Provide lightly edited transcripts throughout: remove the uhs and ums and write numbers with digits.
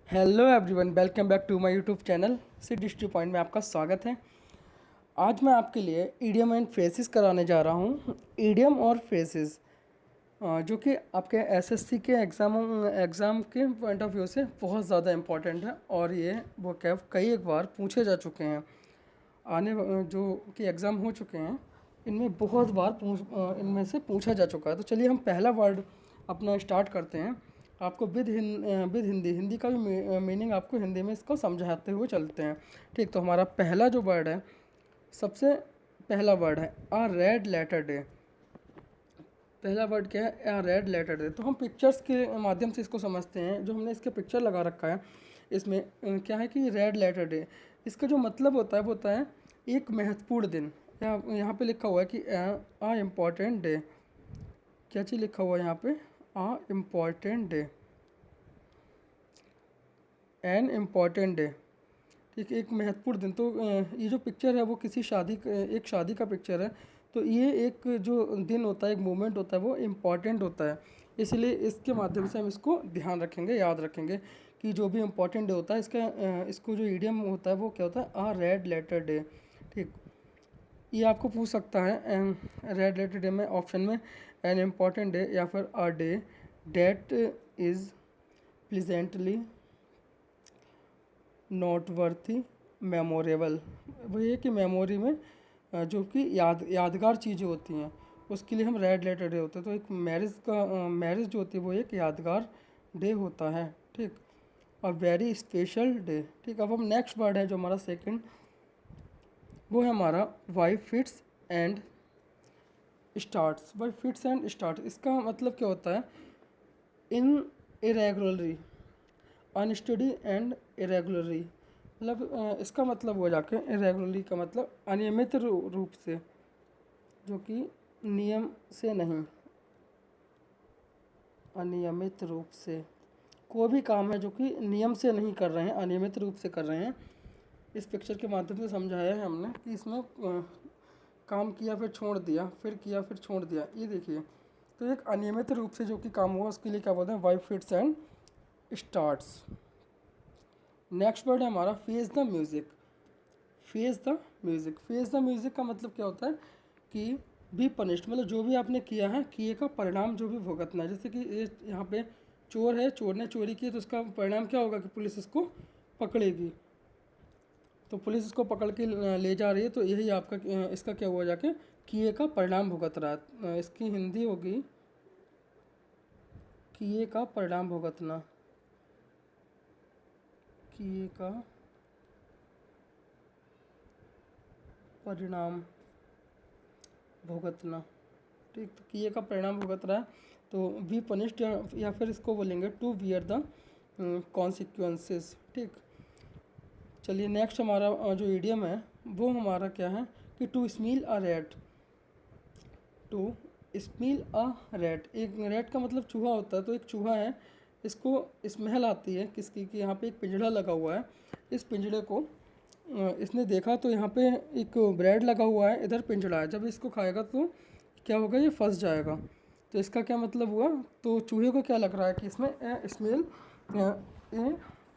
Hello everyone, welcome back to my YouTube channel city डिस्ट्री point में आपका स्वागत है। आज मैं आपके लिए ईडियम एंड फ्रेजेस कराने जा रहा हूँ। ईडियम और फ्रेजेस जो कि आपके एसएससी के एग्ज़ाम के पॉइंट ऑफ व्यू से बहुत ज़्यादा इम्पॉर्टेंट है और ये वोकैब कई एक बार पूछे जा चुके हैं। जो कि एग्ज़ाम हो चुके हैं इनमें बहुत बार इनमें से पूछा जा चुका है। तो चलिए हम पहला वर्ड अपना स्टार्ट करते हैं। आपको विद हिंदी का भी मीनिंग आपको हिंदी में इसको समझाते हुए चलते हैं। ठीक, तो हमारा पहला जो वर्ड है, सबसे पहला वर्ड है अ रेड लेटर डे। पहला वर्ड क्या है? अ रेड लेटर डे। तो हम पिक्चर्स के माध्यम से इसको समझते हैं। जो हमने इसके पिक्चर लगा रखा है इसमें क्या है कि रेड लेटर डे, इसका जो मतलब होता है वो होता है एक महत्वपूर्ण दिन। यहाँ पे लिखा हुआ है कि अ इम्पॉर्टेंट डे। क्या चीज़ लिखा हुआ है यहाँ पे? A important day, an important day. ठीक, एक महत्वपूर्ण दिन। तो ये जो पिक्चर है वो किसी एक शादी का पिक्चर है। तो ये एक जो दिन होता है, एक मोमेंट होता है, वो इम्पॉर्टेंट होता है। इसलिए इसके माध्यम से हम इसको ध्यान रखेंगे, याद रखेंगे कि जो भी इम्पॉर्टेंट डे होता है इसको जो ईडियम होता है वो क्या होता है? आ रेड लेटर डे। ठीक, ये आपको पूछ सकता है रेड लेटर डे में ऑप्शन में एन इम्पॉर्टेंट डे या फिर a day that is pleasantly note worthy memorable. वो ये कि मेमोरी में जो कि यादगार चीज़ें होती हैं उसके लिए हम रेड लेटर डे होते हैं। तो एक मैरिज जो होती है वो एक यादगार डे होता है। ठीक, और वेरी स्पेशल डे। ठीक, अब हम नेक्स्ट वर्ड है जो हमारा सेकंड, वो है हमारा by fits and starts. By fits and start, इसका मतलब क्या होता है? In irregularly, unsteady and irregularly. मतलब इसका मतलब हो जाके इरेगुलरली का मतलब अनियमित रूप से, जो कि नियम से नहीं, अनियमित रूप से कोई भी काम है जो कि नियम से नहीं कर रहे हैं, अनियमित रूप से कर रहे हैं। इस पिक्चर के माध्यम से समझाया है हमने कि इसमें काम किया फिर छोड़ दिया, फिर किया फिर छोड़ दिया। ये देखिए, तो एक अनियमित रूप से जो कि काम हुआ उसके लिए क्या बोलते हैं? By fits and starts. Next word है हमारा face the music. Face the music. Face the music का मतलब क्या होता है कि बी पनिश्ड, मतलब जो भी आपने किया है किए का परिणाम जो भी भुगतना है। जैसे कि ये यहाँ पे चोर है, चोर ने चोरी की तो उसका परिणाम क्या होगा कि पुलिस इसको पकड़ेगी। तो पुलिस इसको पकड़ के ले जा रही है, तो यही आपका इसका क्या हुआ जाके किए का परिणाम भुगत रहा है। इसकी हिंदी होगी किए का परिणाम भुगतना। किए का परिणाम भुगतना। ठीक, तो किए का परिणाम भुगत रहा है तो बी पनिश्ड, या फिर इसको बोलेंगे टू वियर द कॉन्सिक्वेंसेस। ठीक, चलिए नेक्स्ट हमारा जो इडियम है वो हमारा क्या है कि to smell a rat. To smell a rat, एक रैट का मतलब चूहा होता है। तो एक चूहा है, इसको स्मेल आती है किसकी कि यहाँ पे एक पिंजड़ा लगा हुआ है। इस पिंजड़े को इसने देखा तो यहाँ पे एक ब्रेड लगा हुआ है, इधर पिंजड़ा है। जब इसको खाएगा तो क्या होगा? ये फंस जाएगा। तो इसका क्या मतलब हुआ? तो चूहे को क्या लग रहा है कि इसमें smell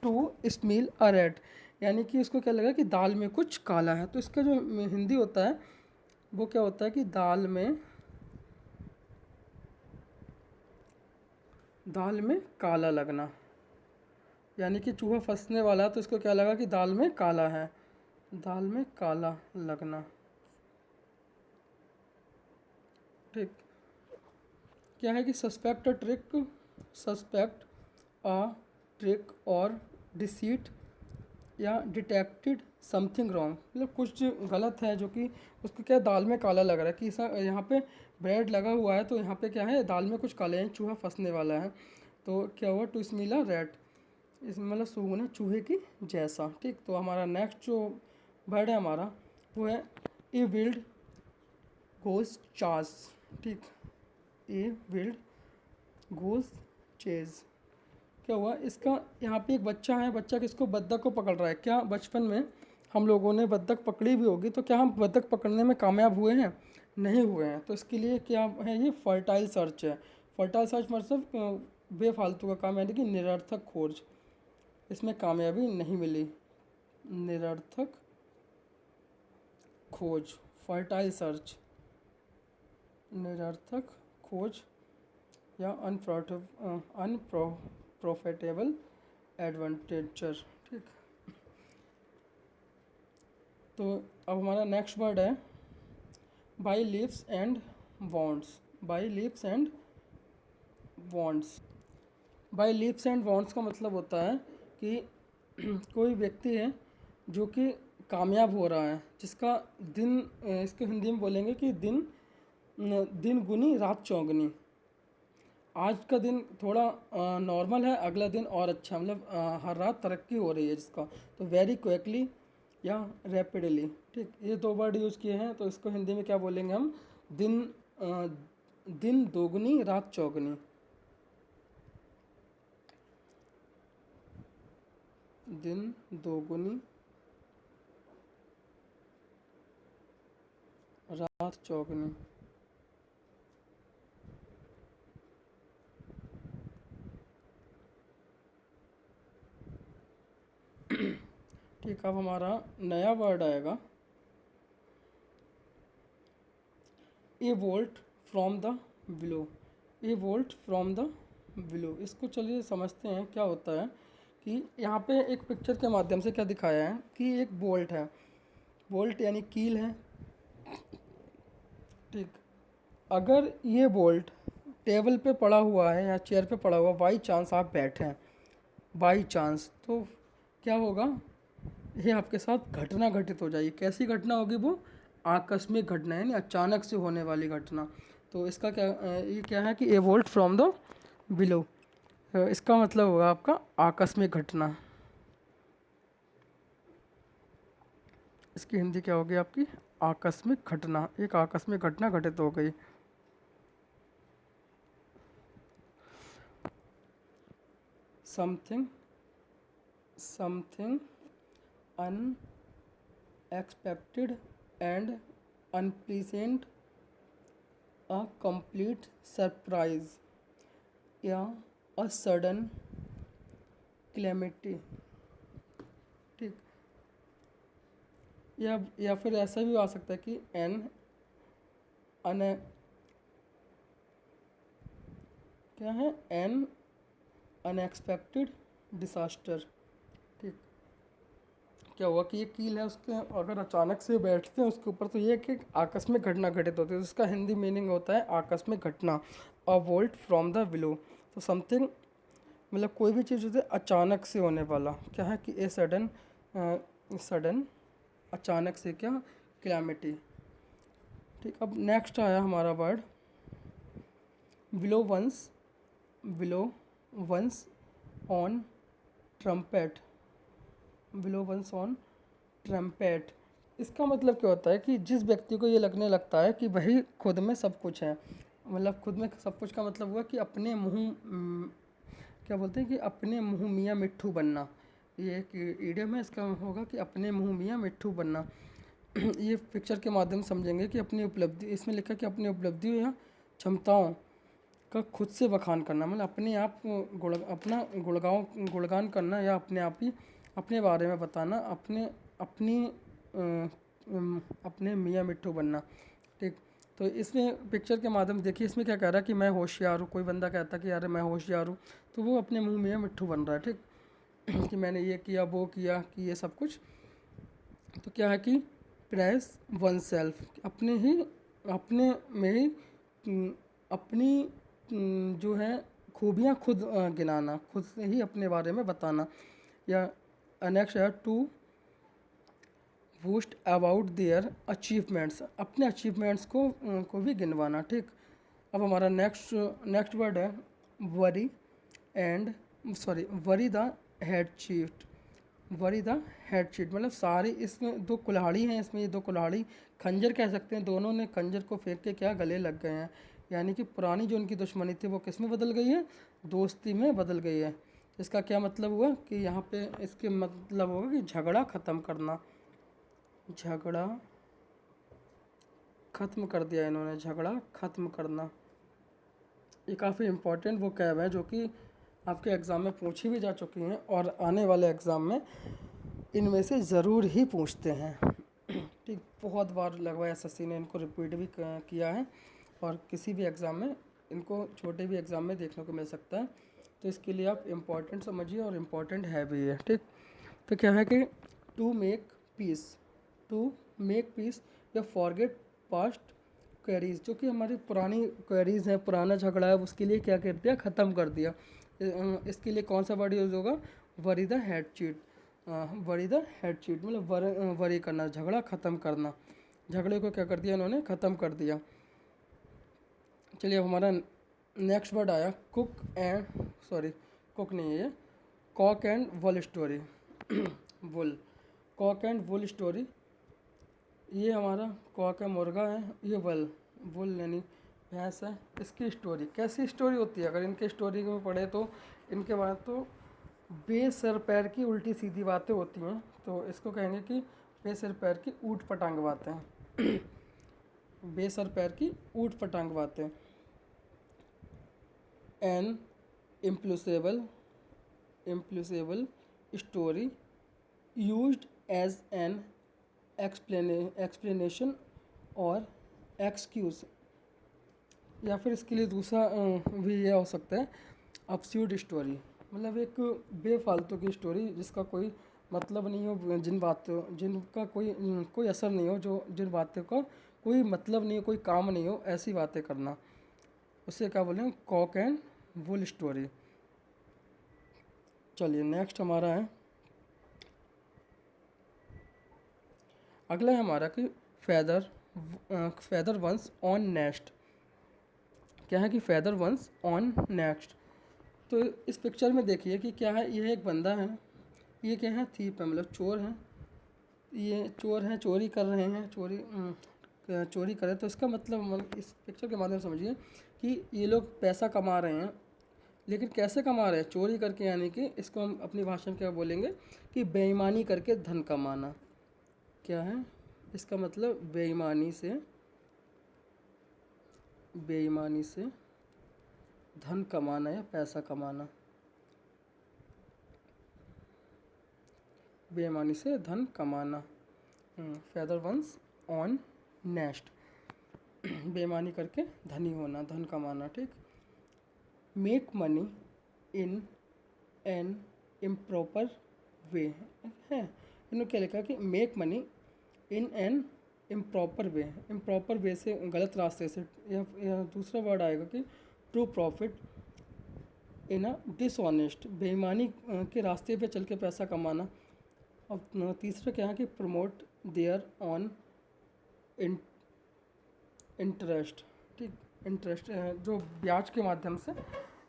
to smell a rat, यानी कि उसको क्या लगा कि दाल में कुछ काला है। तो इसका जो हिंदी होता है वो क्या होता है कि दाल में काला लगना। यानी कि चूहा फंसने वाला है तो इसको क्या लगा कि दाल में काला है, दाल में काला लगना। ठीक, क्या है कि सस्पेक्ट अ ट्रिक और डिसीट या डिटेक्टेड समथिंग रॉन्ग, मतलब कुछ गलत है जो कि उसको क्या दाल में काला लग रहा है कि यहाँ पे ब्रेड लगा हुआ है तो यहाँ पे क्या है दाल में कुछ काले हैं, चूहा फंसने वाला है। तो क्या हुआ? टू स्मील रैट, इसमें मतलब सूंघना चूहे की जैसा। ठीक, तो हमारा नेक्स्ट जो वर्ड है हमारा वो है ए विल्ड गोस चार्ज। ठीक, ए विल्ड गोस चेज। क्या हुआ? इसका यहाँ पे एक बच्चा है, बच्चा किसको? बत्तख को पकड़ रहा है। क्या बचपन में हम लोगों ने बत्तख पकड़ी भी होगी, तो क्या हम बत्तख पकड़ने में कामयाब हुए हैं? नहीं हुए हैं। तो इसके लिए क्या है? ये फर्टाइल सर्च है। फर्टाइल सर्च मतलब बेफालतू का काम, यानी कि निरर्थक खोज। इसमें कामयाबी नहीं मिली। निरर्थक खोज, फर्टाइल सर्च, निरर्थक खोज या अनप्रॉफिटेबल एडवेंचर। ठीक, तो अब हमारा नेक्स्ट वर्ड है by leaves and wants. By leaves and wants, by leaves and wants का मतलब होता है कि कोई व्यक्ति है जो कि कामयाब हो रहा है, जिसका दिन, इसको हिंदी में बोलेंगे कि दिन गुनी रात चौगनी। आज का दिन थोड़ा नॉर्मल है, अगला दिन और अच्छा, मतलब हर रात तरक्की हो रही है जिसका। तो वेरी क्विकली या रैपिडली। ठीक, ये दो वर्ड यूज़ किए हैं, तो इसको हिंदी में क्या बोलेंगे हम? दिन दोगुनी रात चौगनी। दिन दोगुनी रात चौगनी। ठीक, अब हमारा नया वर्ड आएगा a bolt from the below. A bolt from the below, इसको चलिए समझते हैं क्या होता है। कि यहाँ पे एक पिक्चर के माध्यम से क्या दिखाया है कि एक बोल्ट है, बोल्ट यानी कील है। ठीक, अगर ये बोल्ट टेबल पे पड़ा हुआ है या चेयर पे पड़ा हुआ, बाई चांस आप बैठे हैं, बाई चांस, तो क्या होगा? ये आपके साथ घटना घटित हो जाएगी। कैसी घटना होगी वो? आकस्मिक घटना, यानी अचानक से होने वाली घटना। तो इसका क्या, ये क्या है कि ए वोल्ट फ्रॉम द बिलो, इसका मतलब होगा आपका आकस्मिक घटना। इसकी हिंदी क्या होगी आपकी? आकस्मिक घटना। एक आकस्मिक घटना घटित हो गई। Something unexpected and unpleasant, a complete surprise या अ सडन क्लेमिटी। ठीक, या फिर ऐसा भी आ सकता है कि अन क्या है? N unexpected disaster. ठीक, क्या हुआ कि ये कील है, उसके अगर अचानक से बैठते हैं उसके ऊपर, तो ये कि आकस्मिक घटना घटित होती है। इसका हिंदी मीनिंग होता है आकस्मिक घटना, अ वोल्ट फ्रॉम द बिलो। तो समथिंग मतलब कोई भी चीज़ होती है अचानक से होने वाला, क्या है कि ए सडन अचानक से, क्या? क्लैमिटी। ठीक, अब नेक्स्ट आया हमारा word blow one's own trumpet. Blow one's own trumpet, इसका मतलब क्या होता है कि जिस व्यक्ति को ये लगने लगता है कि वही खुद में सब कुछ है। मतलब खुद में सब कुछ का मतलब हुआ कि अपने मुँह, क्या बोलते हैं कि अपने मुँह मियाँ मिट्ठू बनना। ये एक इडियम है, इसका होगा कि अपने मुँह मियाँ मिट्ठू बनना। ये पिक्चर के माध्यम से समझेंगे कि अपनी उपलब्धि, इसमें लिखा कि अपनी उपलब्धियों या क्षमताओं का खुद से बखान करना, मतलब अपने आप अपना गुणगान करना, या अपने आप ही अपने बारे में बताना, अपने मियाँ मिट्ठू बनना। ठीक, तो इसमें पिक्चर के माध्यम देखिए, इसमें क्या कह रहा है कि मैं होशियार हूँ। कोई बंदा कहता है कि यार मैं होशियार हूँ, तो वो अपने मुंह मियाँ मिट्ठू बन रहा है। ठीक, कि मैंने ये किया, वो किया, कि ये सब कुछ। तो क्या है कि प्रेस वन सेल्फ, अपने में ही अपनी जो है खूबियाँ खुद गिनाना, खुद से ही अपने बारे में बताना। या नेक्स्ट है to boost about their achievements, अपने अचीवमेंट्स को भी गिनवाना। ठीक, अब हमारा नेक्स्ट वर्ड है worry worry the head cheat. Worry the head cheat मतलब सारी, इसमें दो कुल्हाड़ी हैं, इसमें ये दो कुल्हाड़ी खंजर कह सकते हैं, दोनों ने खंजर को फेंक के क्या गले लग गए हैं। यानी कि पुरानी जो उनकी दुश्मनी थी वो किस में बदल गई है? दोस्ती में बदल गई है। इसका क्या मतलब हुआ कि यहाँ पे इसके मतलब होगा कि झगड़ा ख़त्म करना। झगड़ा ख़त्म कर दिया इन्होंने, झगड़ा ख़त्म करना। ये काफ़ी इम्पोर्टेंट वो कैब है जो कि आपके एग्ज़ाम में पूछी भी जा चुकी हैं और आने वाले एग्ज़ाम में इनमें से ज़रूर ही पूछते हैं। ठीक, बहुत बार लगभग एसएससी ने इनको रिपीट भी किया है और किसी भी एग्ज़ाम में इनको छोटे भी एग्ज़ाम में देखने को मिल सकता है। तो इसके लिए आप इम्पॉर्टेंट समझिए और इम्पॉर्टेंट है भी ये। ठीक, तो क्या है कि to make peace, to make peace या फॉरगेट पास्ट क्वेरीज, जो कि हमारी पुरानी क्वेरीज हैं, पुराना झगड़ा है, उसके लिए क्या कर दिया, ख़त्म कर दिया। इसके लिए कौन सा वर्ड यूज़ होगा, worry the head cheat. Worry the head cheat मतलब वरी करना, झगड़ा ख़त्म करना। झगड़े को क्या कर दिया इन्होंने, ख़त्म कर दिया। चलिए अब हमारा नेक्स्ट वर्ड आया कुक नहीं है ये, cock and bull story. Bull, cock and bull story. ये हमारा कॉक है, मुर्गा है, ये वुल यानी भैंस है। इसकी स्टोरी कैसी स्टोरी होती है, अगर इनके स्टोरी में पढ़े तो इनके बाद तो बेसर पैर की उल्टी सीधी बातें होती हैं। तो इसको कहेंगे कि बेसर पैर की ऊट पटांग बातें। बेसर पैर की ऊट पटांग बातें। An implausible story used as an explanation और एक्सक्यूज, या फिर इसके लिए दूसरा भी यह हो सकता है अब्सूर्ड स्टोरी, मतलब एक बेफालतू की स्टोरी जिसका कोई मतलब नहीं हो, जिनका कोई असर नहीं हो, जिन बातों का कोई मतलब नहीं हो, कोई काम नहीं हो, ऐसी बातें करना, उसे क्या बोलें, कॉक एंड वुल स्टोरी। चलिए नेक्स्ट हमारा है, अगला है हमारा कि फेदर वंस ऑन नेस्ट। क्या है कि फेदर वंस ऑन नेक्स्ट। तो इस पिक्चर में देखिए कि क्या है, यह एक बंदा है, ये क्या है, थीप है, मतलब चोर हैं, ये चोर हैं, चोरी कर रहे हैं, चोरी करें तो इसका मतलब इस पिक्चर के माध्यम से समझिए कि ये लोग पैसा कमा रहे हैं, लेकिन कैसे कमा रहे हैं, चोरी करके, यानी कि इसको हम अपनी भाषा में क्या बोलेंगे कि बेईमानी करके धन कमाना। क्या है इसका मतलब, बेईमानी से धन कमाना या पैसा कमाना, बेईमानी से धन कमाना। फेदर वंस ऑन नेस्ट, बेईमानी करके धनी होना, धन कमाना। ठीक, make money in an improper way है, इन्होंने क्या लिखा कि make money in an improper way से, गलत रास्ते से, या दूसरा वर्ड आएगा कि to profit in a dishonest, बेईमानी के रास्ते पे चल के पैसा कमाना। और तीसरा क्या है कि प्रमोट देयर ऑन इंटरेस्ट। ठीक, इंटरेस्ट जो ब्याज के माध्यम से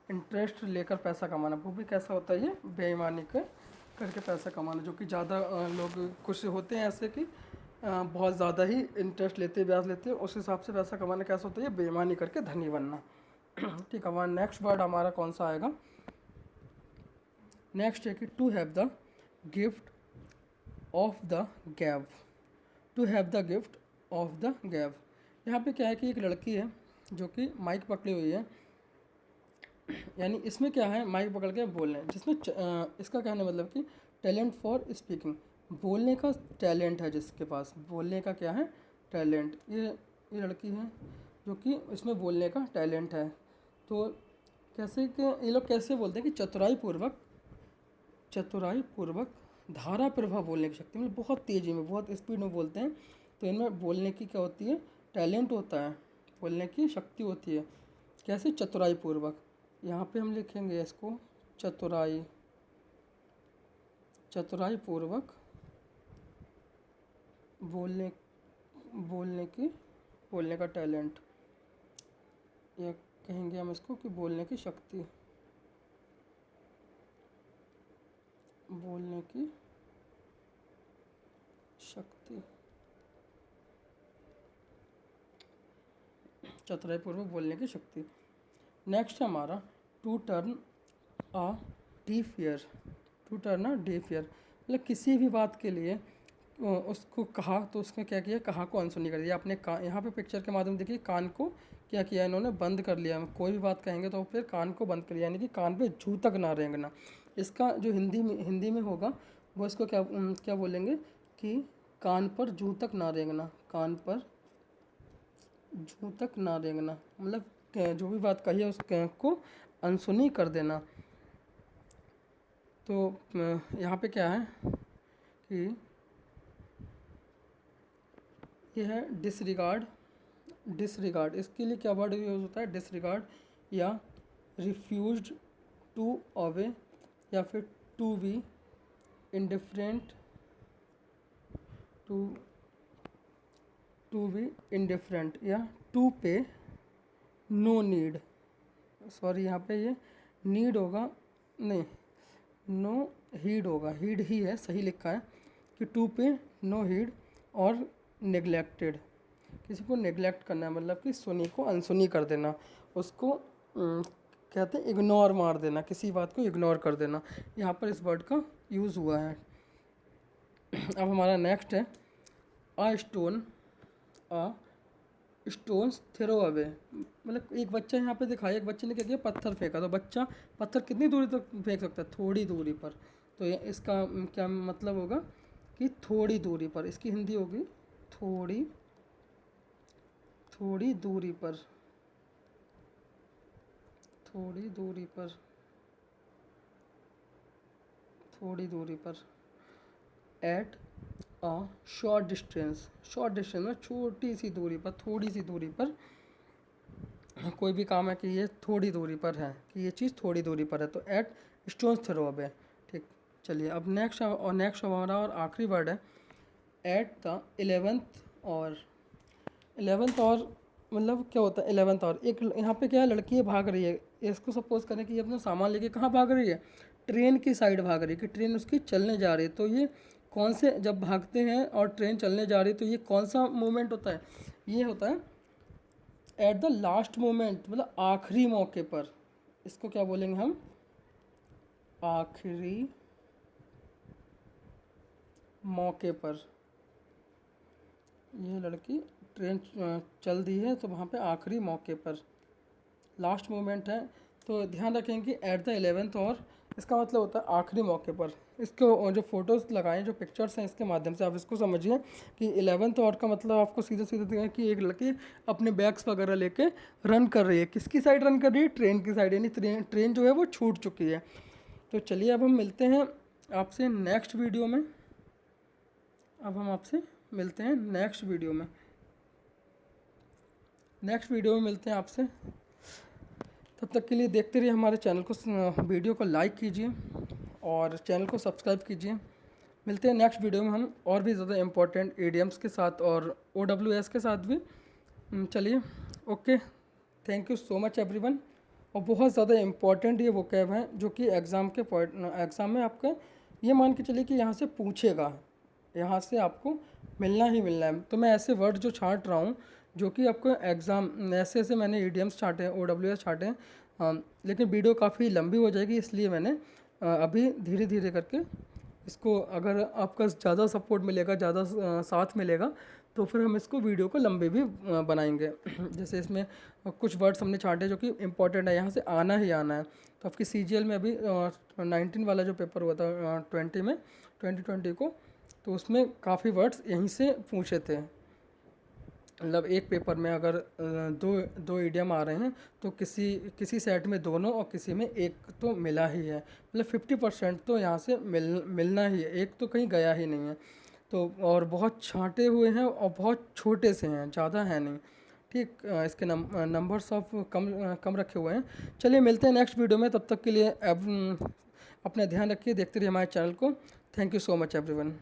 इंटरेस्ट लेकर पैसा कमाना, वो भी कैसा होता है, ये बेईमानी करके पैसा कमाना, जो कि ज़्यादा लोग कुछ होते हैं ऐसे कि बहुत ज़्यादा ही इंटरेस्ट लेते, ब्याज लेते, उस हिसाब से पैसा कमाना कैसा होता है, ये बेईमानी करके धनी बनना। ठीक है, हमारा नेक्स्ट वर्ड हमारा कौन सा आएगा, नेक्स्ट है कि to have the gift of the gab. To have the gift of the gab, यहाँ पे क्या है कि एक लड़की है जो कि माइक पकड़ी हुई है, यानी इसमें क्या है, माइक पकड़ के बोल रहे हैं, जिसमें इसका कहने मतलब कि टैलेंट फॉर स्पीकिंग, बोलने का टैलेंट है, जिसके पास बोलने का क्या है, टैलेंट। ये लड़की है जो कि इसमें बोलने का टैलेंट है। तो कैसे कि ये लोग कैसे बोलते हैं कि चतुराई पूर्वक धारा प्रवाह बोलने की शक्ति, मतलब बहुत तेज़ी में, बहुत स्पीड में बोलते हैं। तो इनमें बोलने की क्या होती है, टैलेंट होता है, बोलने की शक्ति होती है। कैसे, चतुराई पूर्वक, यहाँ पे हम लिखेंगे इसको चतुराई पूर्वक बोलने का टैलेंट, या कहेंगे हम इसको कि बोलने की शक्ति, चतुराई पूर्वक बोलने की शक्ति। नेक्स्ट हमारा to turn a deaf ear. मतलब किसी भी बात के लिए उसको कहा तो उसने क्या किया, कहा को अनसुनी कर दिया। अपने कान, यहाँ पे पिक्चर के माध्यम देखिए कान को क्या किया इन्होंने, बंद कर लिया। कोई भी बात कहेंगे तो फिर कान को बंद कर लिया, यानी कि कान पे जू तक ना रेंगना। इसका जो हिंदी में होगा वो इसको क्या बोलेंगे कि कान पर जू तक ना रेंगना, कान पर जू तक ना रेंगना, मतलब जो भी बात कही है उसको अनसुनी कर देना। तो यहाँ पे क्या है कि यह है डिसरिगार्ड। डिसरिगार्ड, इसके लिए क्या वर्ड यूज होता है, डिसरिगार्ड या रिफ्यूज्ड टू अवे या फिर to be indifferent, to be indifferent या to pay no need. Sorry यहाँ पे ये नीड होगा नहीं, नो हीड होगा, हीड ही है, सही लिखा है कि टू पे नो हीड और नेग्लेक्टेड, किसी को नेग्लेक्ट करना है, मतलब कि सुनी को अनसुनी कर देना, उसको कहते हैं इग्नोर मार देना, किसी बात को इग्नोर कर देना। यहाँ पर इस वर्ड का यूज़ हुआ है। अब हमारा नेक्स्ट है अ स्टोन्स थ्रो अवे, मतलब एक बच्चा यहाँ पे दिखाया, एक बच्चे ने क्या किया, पत्थर फेंका। तो बच्चा पत्थर कितनी दूरी तक फेंक सकता है, थोड़ी दूरी पर। तो ये इसका क्या मतलब होगा कि थोड़ी दूरी पर, इसकी हिंदी होगी थोड़ी दूरी पर, थोड़ी दूरी पर, थोड़ी दूरी पर। At a short distance, short distance में छोटी सी दूरी पर, थोड़ी सी दूरी पर कोई भी काम है कि ये थोड़ी दूरी पर है, कि ये चीज़ थोड़ी दूरी पर है, तो एट स्टोन्स थ्रो अवे। ठीक, चलिए अब नेक्स्ट हमारा और आखिरी वर्ड है एट द 11th और 11th और, मतलब क्या होता है 11th और, एक यहाँ पे क्या है, लड़की है भाग रही है, इसको सपोज करें कि ये अपना सामान लेके कहाँ भाग रही है, ट्रेन की साइड भाग रही है, कि ट्रेन उसकी चलने जा रही है। तो ये कौन से, जब भागते हैं और ट्रेन चलने जा रही है तो ये कौन सा मोमेंट होता है, ये होता है एट द लास्ट मोमेंट, मतलब आखिरी मौके पर। इसको क्या बोलेंगे हम, आखिरी मौके पर। ये लड़की ट्रेन चल दी है तो वहाँ पे आखिरी मौके पर, लास्ट मोमेंट है। तो ध्यान रखें कि एट द 11th और इसका मतलब होता है आखिरी मौके पर। इसको जो फ़ोटोज़ लगाएं, जो पिक्चर्स हैं, इसके माध्यम से आप इसको समझिए कि 11th और का मतलब आपको सीधा सीधा दिखेगा कि एक लड़की अपने बैग्स वगैरह लेके रन कर रही है। किसकी साइड रन कर रही है, ट्रेन की साइड, यानी ट्रेन जो है वो छूट चुकी है। तो चलिए अब हम मिलते हैं आपसे नेक्स्ट वीडियो में। अब हम आपसे मिलते हैं नेक्स्ट वीडियो में। नेक्स्ट वीडियो में मिलते हैं आपसे, तब तक के लिए देखते रहिए हमारे चैनल को, वीडियो को लाइक कीजिए और चैनल को सब्सक्राइब कीजिए। मिलते हैं नेक्स्ट वीडियो में हम और भी ज़्यादा इम्पोर्टेंट ईडियम्स के साथ और OWS के साथ भी। चलिए, okay, thank you so much everyone. और बहुत ज़्यादा इम्पोर्टेंट ये वोकैब है जो कि एग्ज़ाम में आपका ये मान के चलिए कि यहाँ से पूछेगा, यहाँ से आपको मिलना ही मिलना है। तो मैं ऐसे वर्ड जो छांट रहा हूँ जो कि आपको एग्ज़ाम, ऐसे मैंने ईडियम्स छाँटे हैं, OWS छाँटे हैं, लेकिन वीडियो काफ़ी लंबी हो जाएगी, इसलिए मैंने अभी धीरे धीरे करके इसको, अगर आपका ज़्यादा सपोर्ट मिलेगा, ज़्यादा साथ मिलेगा तो फिर हम इसको वीडियो को लंबे भी बनाएंगे। जैसे इसमें कुछ वर्ड्स हमने छाँटे जो कि इम्पोर्टेंट है, यहाँ से आना ही आना है। तो आपकी CGL में अभी 19 वाला जो पेपर हुआ था 2020 को, तो उसमें काफ़ी वर्ड्स यहीं से पूछे थे। मतलब एक पेपर में अगर दो ईडियम आ रहे हैं तो किसी सेट में दोनों और किसी में एक तो मिला ही है, मतलब 50% तो यहाँ से मिलना ही है, एक तो कहीं गया ही नहीं है। तो और बहुत छाँटे हुए हैं और बहुत छोटे से हैं, ज़्यादा है नहीं। ठीक, इसके नंबर्स ऑफ कम रखे हुए हैं। चलिए मिलते हैं नेक्स्ट वीडियो में, तब तक के लिए अपना ध्यान रखिए, देखते रहिए हमारे चैनल को। Thank you so much everyone.